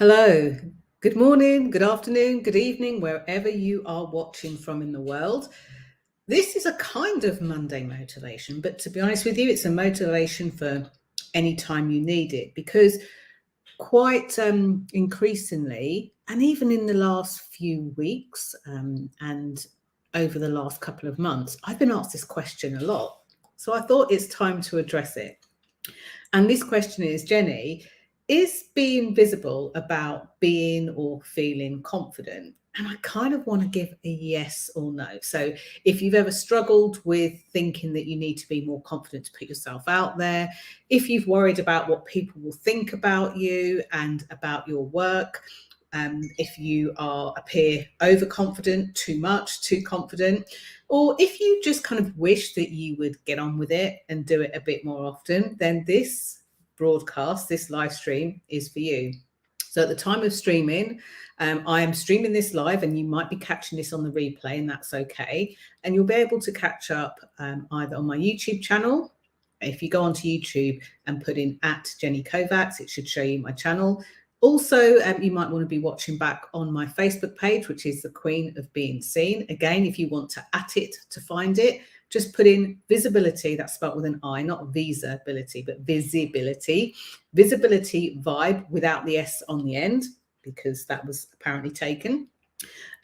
Hello, good morning, good afternoon, good evening, wherever you are watching from in the world. This is a kind of Monday motivation, but to be honest with you, it's a motivation for any time you need it because quite increasingly, and even in the last few weeks and over the last couple of months, I've been asked this question a lot. So I thought it's time to address it. And this question is, Jenny, is being visible about being or feeling confident? And I kind of want to give a yes or no. So if you've ever struggled with thinking that you need to be more confident to put yourself out there, if you've worried about what people will think about you and about your work, if you appear overconfident, too much, too confident, or if you just kind of wish that you would get on with it and do it a bit more often, then this broadcast, this live stream is for you. So at the time of streaming, I am streaming this live and you might be catching this on the replay and that's okay. And you'll be able to catch up either on my YouTube channel. If you go onto YouTube and put in @Jenny Kovacs, it should show you my channel. Also, you might want to be watching back on my Facebook page, which is the Queen of Being Seen. Again, if you want to @ it to find it, just put in visibility. That's spelled with an I, not visibility, but visibility. Visibility vibe without the S on the end, because that was apparently taken.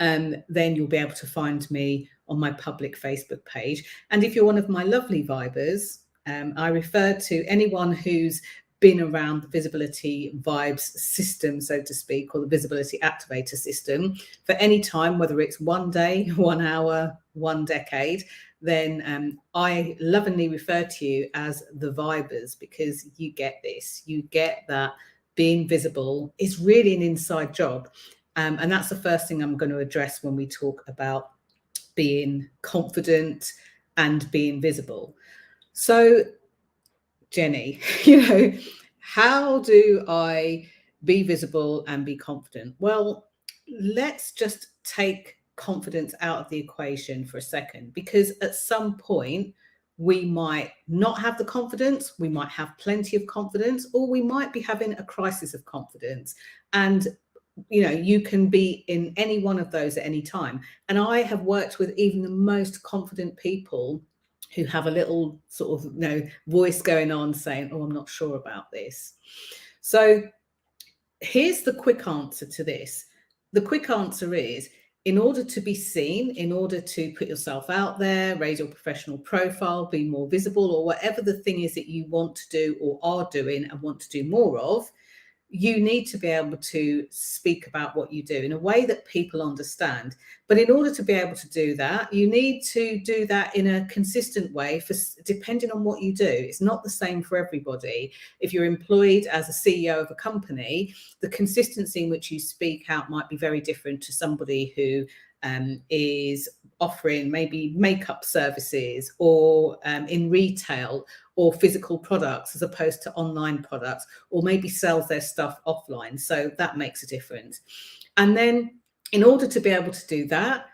Then you'll be able to find me on my public Facebook page. And if you're one of my lovely vibers, I refer to anyone who's been around the visibility vibes system, so to speak, or the visibility activator system for any time, whether it's 1 day, 1 hour, 1 decade, then I lovingly refer to you as the vibers, because you get this, you get that being visible is really an inside job. And that's the first thing I'm going to address when we talk about being confident and being visible. So Jenny, how do I be visible and be confident? Well, let's just take confidence out of the equation for a second, because at some point we might not have the confidence, we might have plenty of confidence, or we might be having a crisis of confidence. And you can be in any one of those at any time. And I have worked with even the most confident people who have a little sort of voice going on saying, oh, I'm not sure about this. So here's the quick answer to this. The quick answer is, in order to be seen, in order to put yourself out there, raise your professional profile, be more visible, or whatever the thing is that you want to do or are doing and want to do more of, you need to be able to speak about what you do in a way that people understand. But in order to be able to do that, you need to do that in a consistent way, depending on what you do. It's not the same for everybody. If you're employed as a CEO of a company, the consistency in which you speak out might be very different to somebody who is offering maybe makeup services or in retail or physical products as opposed to online products, or maybe sells their stuff offline. So that makes a difference. And then in order to be able to do that,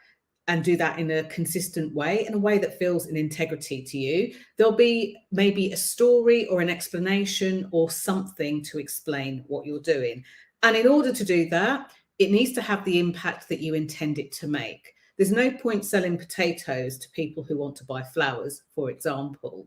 and do that in a consistent way, in a way that feels in integrity to you, there'll be maybe a story or an explanation or something to explain what you're doing. And in order to do that, it needs to have the impact that you intend it to make. There's no point selling potatoes to people who want to buy flowers, for example.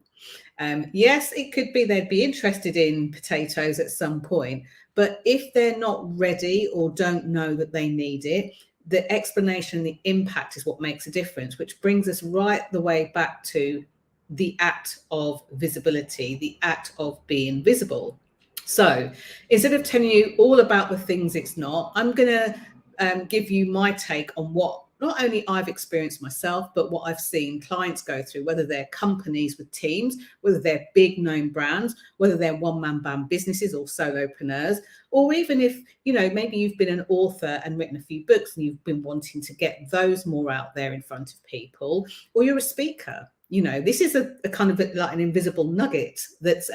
Yes, it could be they'd be interested in potatoes at some point, but if they're not ready or don't know that they need it, the explanation and the impact is what makes a difference, which brings us right the way back to the act of visibility, the act of being visible. So instead of telling you all about the things it's not, I'm going to give you my take on what not only I've experienced myself, but what I've seen clients go through, whether they're companies with teams, whether they're big known brands, whether they're one-man band businesses or solopreneurs, or even if, maybe you've been an author and written a few books and you've been wanting to get those more out there in front of people, or you're a speaker. This is a kind of like an invisible nugget that's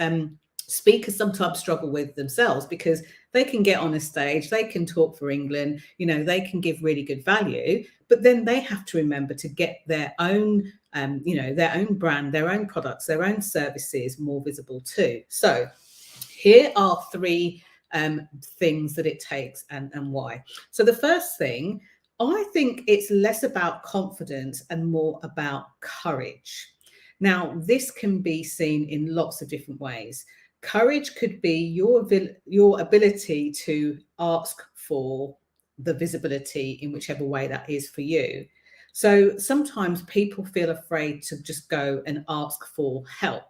speakers sometimes struggle with themselves, because they can get on a stage, they can talk for England, they can give really good value, but then they have to remember to get their own, their own brand, their own products, their own services more visible too. So here are 3 things that it takes and why. So the first thing, I think it's less about confidence and more about courage. Now, this can be seen in lots of different ways. Courage could be your ability to ask for the visibility in whichever way that is for you. So sometimes people feel afraid to just go and ask for help.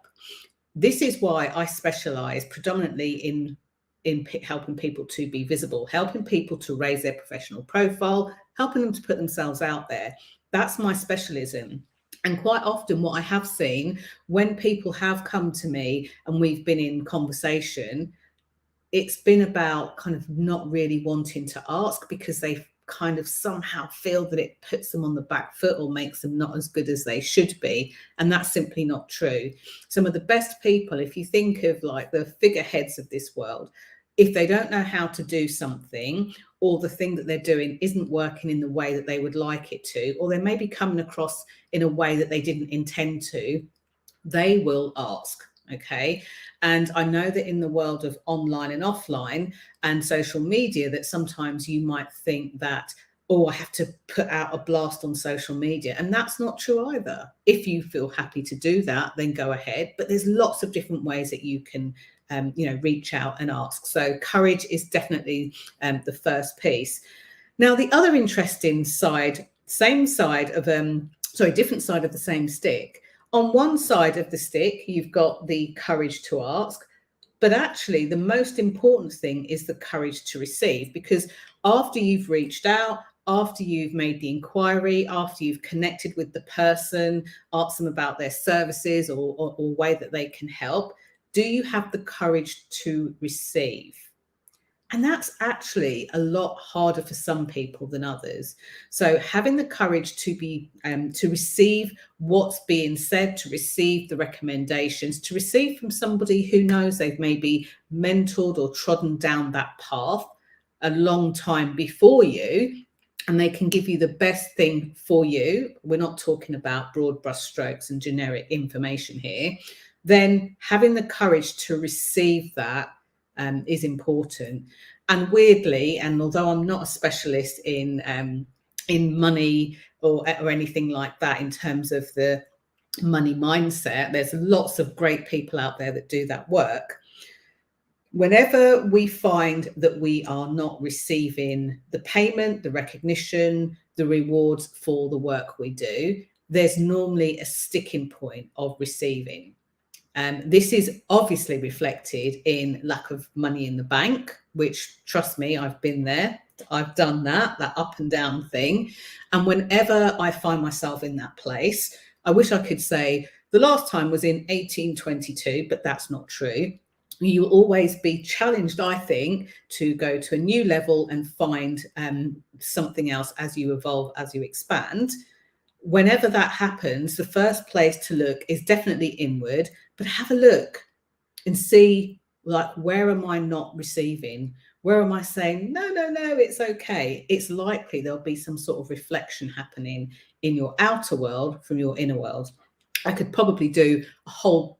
This is why I specialize predominantly in helping people to be visible, helping people to raise their professional profile, helping them to put themselves out there. That's my specialism. And quite often, what I have seen when people have come to me and we've been in conversation, it's been about kind of not really wanting to ask because they kind of somehow feel that it puts them on the back foot or makes them not as good as they should be. And that's simply not true. Some of the best people, if you think of like the figureheads of this world, if they don't know how to do something, or the thing that they're doing isn't working in the way that they would like it to, or they may be coming across in a way that they didn't intend to, they will ask. Okay. And I know that in the world of online and offline and social media, that sometimes you might think that, oh, I have to put out a blast on social media. And that's not true either. If you feel happy to do that, then go ahead. But there's lots of different ways that you can, reach out and ask. So courage is definitely the first piece. Now, the other interesting side, different side of the same stick. On one side of the stick, you've got the courage to ask, but actually the most important thing is the courage to receive, because after you've reached out, after you've made the inquiry, after you've connected with the person, asked them about their services or way that they can help, do you have the courage to receive? And that's actually a lot harder for some people than others. So having the courage to be to receive what's being said, to receive the recommendations, to receive from somebody who knows they've maybe mentored or trodden down that path a long time before you, and they can give you the best thing for you. We're not talking about broad brushstrokes and generic information here. Then having the courage to receive that is important. And weirdly, and although I'm not a specialist in money or anything like that in terms of the money mindset, there's lots of great people out there that do that work. Whenever we find that we are not receiving the payment, the recognition, the rewards for the work we do, there's normally a sticking point of receiving. This is obviously reflected in lack of money in the bank, which, trust me, I've been there. I've done that up and down thing. And whenever I find myself in that place, I wish I could say the last time was in 1822, but that's not true. You'll always be challenged, I think, to go to a new level and find something else as you evolve, as you expand. Whenever that happens, the first place to look is definitely inward, but have a look and see, like, where am I not receiving? Where am I saying, no, it's okay? It's likely there'll be some sort of reflection happening in your outer world from your inner world. I could probably do a whole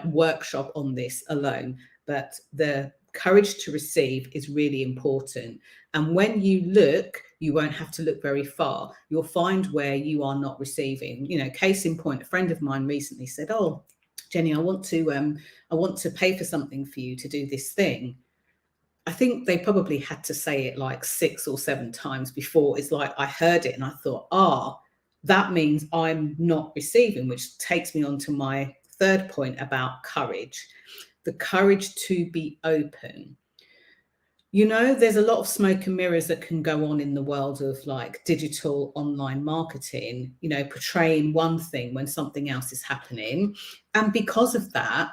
workshop on this alone, but the courage to receive is really important. And when you look, you won't have to look very far. You'll find where you are not receiving. Case in point, a friend of mine recently said, oh, Jenny, I want to pay for something for you to do this thing. I think they probably had to say it like 6 or 7 times before it's like I heard it and I thought, that means I'm not receiving, which takes me on to my third point about courage. The courage to be open. There's a lot of smoke and mirrors that can go on in the world of digital online marketing, portraying one thing when something else is happening. And because of that,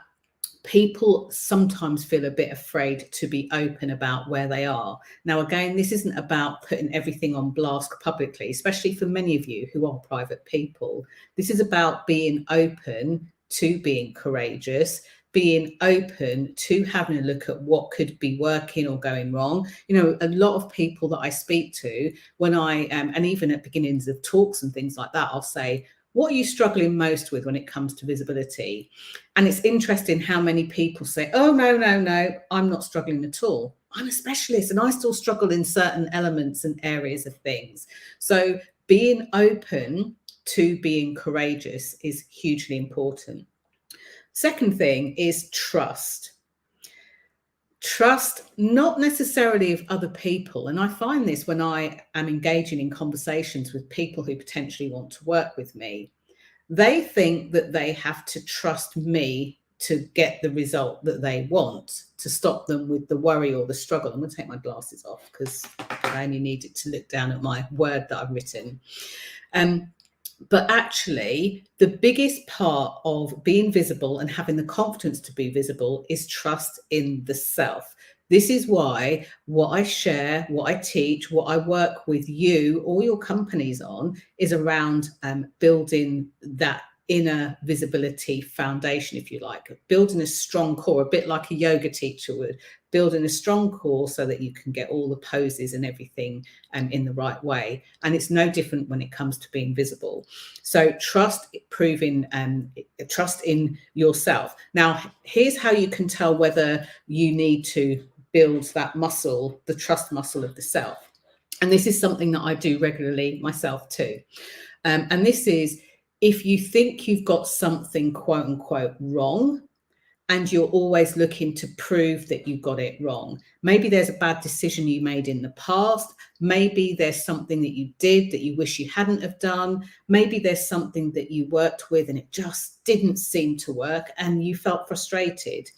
people sometimes feel a bit afraid to be open about where they are. Now, again, this isn't about putting everything on blast publicly, especially for many of you who are private people. This is about being open to being courageous, being open to having a look at what could be working or going wrong. A lot of people that I speak to, when I and even at beginnings of talks and things like that, I'll say, what are you struggling most with when it comes to visibility? And it's interesting how many people say, oh, no, I'm not struggling at all. I'm a specialist and I still struggle in certain elements and areas of things. So being open to being courageous is hugely important. Second thing is trust. Trust, not necessarily of other people. And I find this when I am engaging in conversations with people who potentially want to work with me. They think that they have to trust me to get the result that they want, to stop them with the worry or the struggle. I'm going to take my glasses off because I only needed to look down at my word that I've written. But actually, the biggest part of being visible and having the confidence to be visible is trust in the self. This is why what I share, what I teach, what I work with you or your companies on is around building that inner visibility foundation, if you like, building a strong core, a bit like a yoga teacher would, building a strong core so that you can get all the poses and everything in the right way. And it's no different when it comes to being visible. So trust in yourself. Now, here's how you can tell whether you need to build that muscle, the trust muscle of the self. And this is something that I do regularly myself too. And this is, if you think you've got something quote unquote wrong, and you're always looking to prove that you got it wrong. Maybe there's a bad decision you made in the past. Maybe there's something that you did that you wish you hadn't have done. Maybe there's something that you worked with and it just didn't seem to work and you felt frustrated.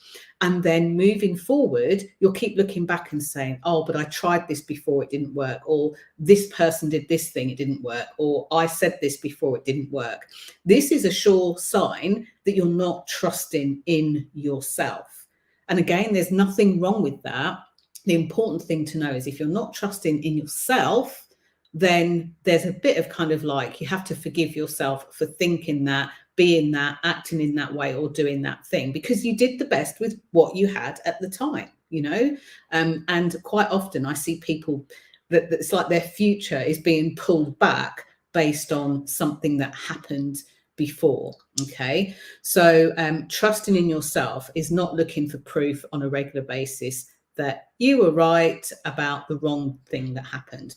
And then moving forward, you'll keep looking back and saying, oh, but I tried this before, it didn't work. Or this person did this thing, it didn't work. Or I said this before, it didn't work. This is a sure sign that you're not trusting in yourself. And again, there's nothing wrong with that. The important thing to know is if you're not trusting in yourself, then there's a bit of kind of like, you have to forgive yourself for thinking that, being that, acting in that way, or doing that thing, because you did the best with what you had at the time, you know. And quite often I see people that it's like their future is being pulled back based on something that happened before. Okay, so trusting in yourself is not looking for proof on a regular basis that you were right about the wrong thing that happened.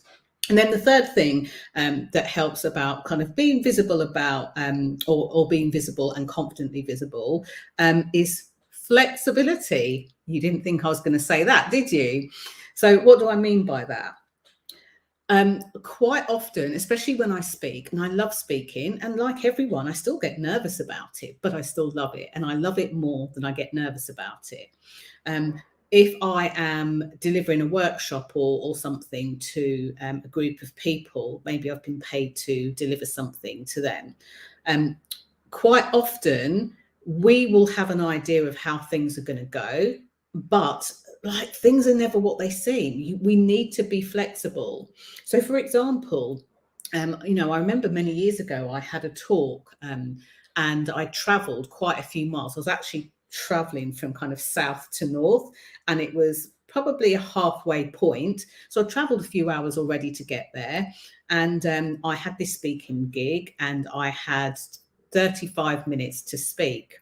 And then the third thing that helps about kind of being visible about or being visible and confidently visible is flexibility. You didn't think I was going to say that, did you? So what do I mean by that? Quite often, especially when I speak, and I love speaking, and like everyone, I still get nervous about it, but I still love it. And I love it more than I get nervous about it. If I am delivering a workshop or something to a group of people, maybe I've been paid to deliver something to them. Quite often, we will have an idea of how things are going to go, but like things are never what they seem. We need to be flexible. So, for example, you know, I remember many years ago I had a talk and I travelled quite a few miles. I was actually traveling from kind of south to north, and it was probably a halfway point. So I traveled a few hours already to get there, and I had this speaking gig, and I had 35 minutes to speak.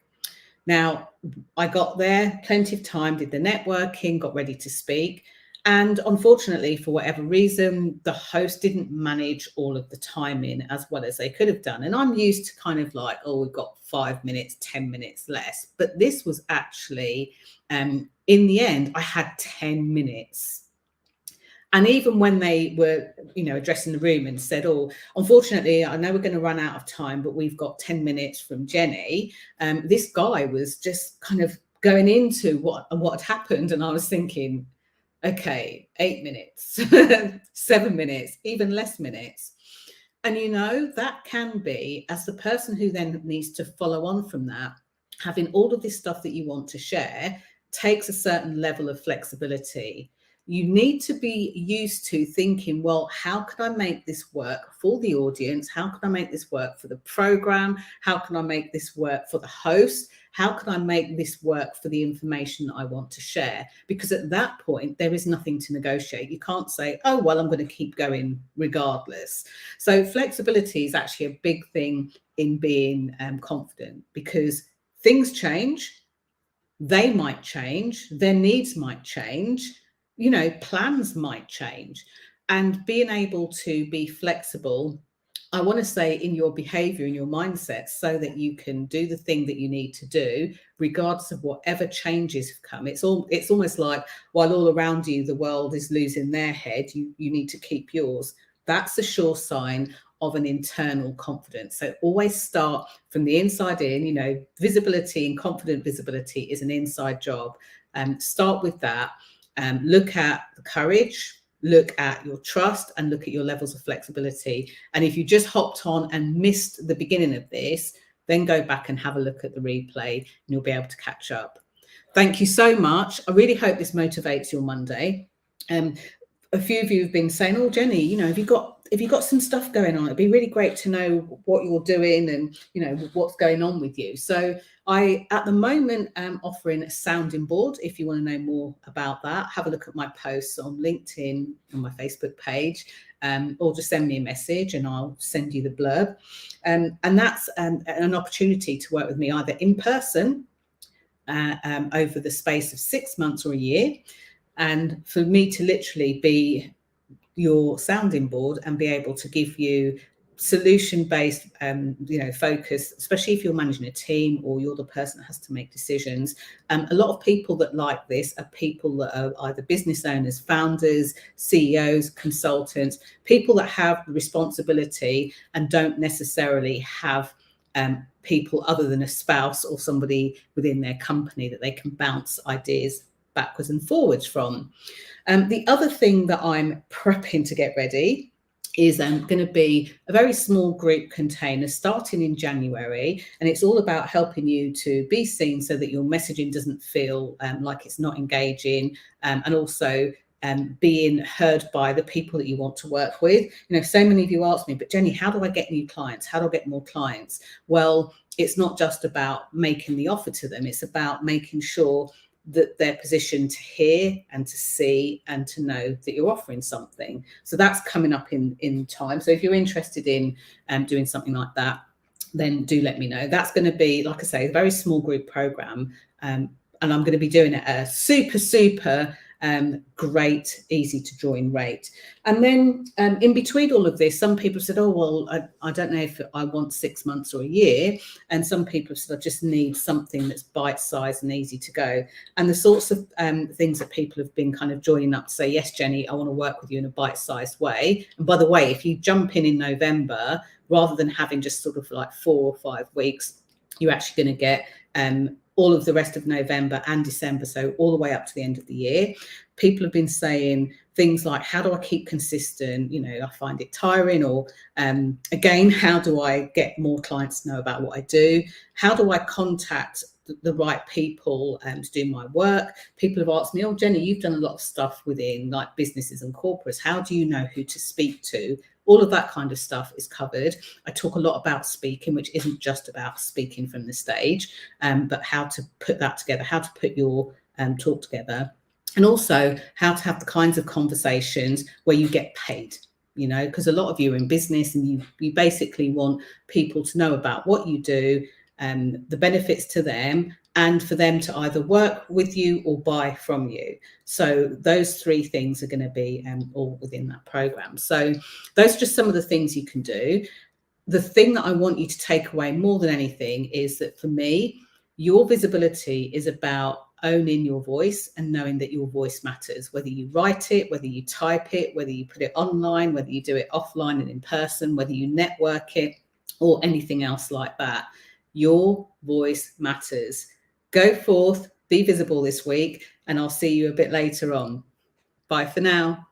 Now, I got there, plenty of time, did the networking, got ready to speak. And unfortunately, for whatever reason, the host didn't manage all of the timing as well as they could have done. And I'm used to kind of like, oh, we've got 5 minutes, 10 minutes less. But this was actually, in the end, I had 10 minutes. And even when they were, you know, addressing the room and said, oh, unfortunately, I know we're going to run out of time, but we've got 10 minutes from Jenny. This guy was just kind of going into what had happened. And I was thinking, okay, 8 minutes, 7 minutes, even less minutes. And, you know, that can be, as the person who then needs to follow on from that, having all of this stuff that you want to share takes a certain level of flexibility. You need to be used to thinking, well, how can I make this work for the audience? How can I make this work for the program? How can I make this work for the host? How can I make this work for the information that I want to share? Because at that point, there is nothing to negotiate. You can't say, oh, well, I'm going to keep going regardless. So flexibility is actually a big thing in being confident, because things change. They might change. Their needs might change. plans might change, and being able to be flexible, I want to say, in your behavior, in your mindset, so that you can do the thing that you need to do, regardless of whatever changes have come. It's almost like, while all around you the world is losing their head, you need to keep yours. That's a sure sign of an internal confidence. So always start from the inside in. Visibility and confident visibility is an inside job. Start with that. Look at the courage, look at your trust, and look at your levels of flexibility. And if you just hopped on and missed the beginning of this, then go back and have a look at the replay, and you'll be able to catch up. Thank you so much. I really hope this motivates your Monday. A few of you have been saying, "Oh, Jenny, have you got some stuff going on? It'd be really great to know what you're doing and what's going on with you." So I, at the moment, am offering a sounding board. If you want to know more about that, have a look at my posts on LinkedIn, on my Facebook page, or just send me a message and I'll send you the blurb. And that's an opportunity to work with me either in person over the space of 6 months or a year, and for me to literally be your sounding board and be able to give you solution-based focus, especially if you're managing a team or you're the person that has to make decisions. A lot of people that like this are people that are either business owners, founders, CEOs, consultants, people that have responsibility and don't necessarily have people other than a spouse or somebody within their company that they can bounce ideas backwards and forwards from. The other thing that I'm prepping to get ready is going to be a very small group container starting in January, and it's all about helping you to be seen so that your messaging doesn't feel like it's not engaging, and also being heard by the people that you want to work with. So many of you ask me, "But Jenny, how do I get new clients? How do I get more clients?" Well, it's not just about making the offer to them, it's about making sure that they're positioned to hear and to see and to know that you're offering something. So that's coming up in time. So if you're interested in doing something like that, then do let me know. That's going to be, like I say, a very small group program, and I'm going to be doing it at a super great, easy to join rate. And then in between all of this, some people said, "Oh, well, I don't know if I want 6 months or a year." And some people said, "I just need something that's bite-sized and easy to go." And the sorts of things that people have been kind of joining up to say, "Yes, Jenny, I want to work with you in a bite-sized way." And by the way, if you jump in November, rather than having just sort of like 4 or 5 weeks, you're actually going to get all of the rest of November and December, so all the way up to the end of the year. People have been saying things like, "How do I keep consistent? I find it tiring." Or again, "How do I get more clients to know about what I do? How do I contact the right people to do my work?" People have asked me, "Oh, Jenny, you've done a lot of stuff within like businesses and corporates. How do you know who to speak to?" All of that kind of stuff is covered. I talk a lot about speaking, which isn't just about speaking from the stage, but how to put that together, how to put your talk together, and also how to have the kinds of conversations where you get paid. Because a lot of you are in business and you basically want people to know about what you do, the benefits to them, and for them to either work with you or buy from you. So those 3 things are going to be all within that program. So those are just some of the things you can do. The thing that I want you to take away more than anything is that for me, your visibility is about owning your voice and knowing that your voice matters, whether you write it, whether you type it, whether you put it online, whether you do it offline and in person, whether you network it or anything else like that. Your voice matters. Go forth, be visible this week, and I'll see you a bit later on. Bye for now.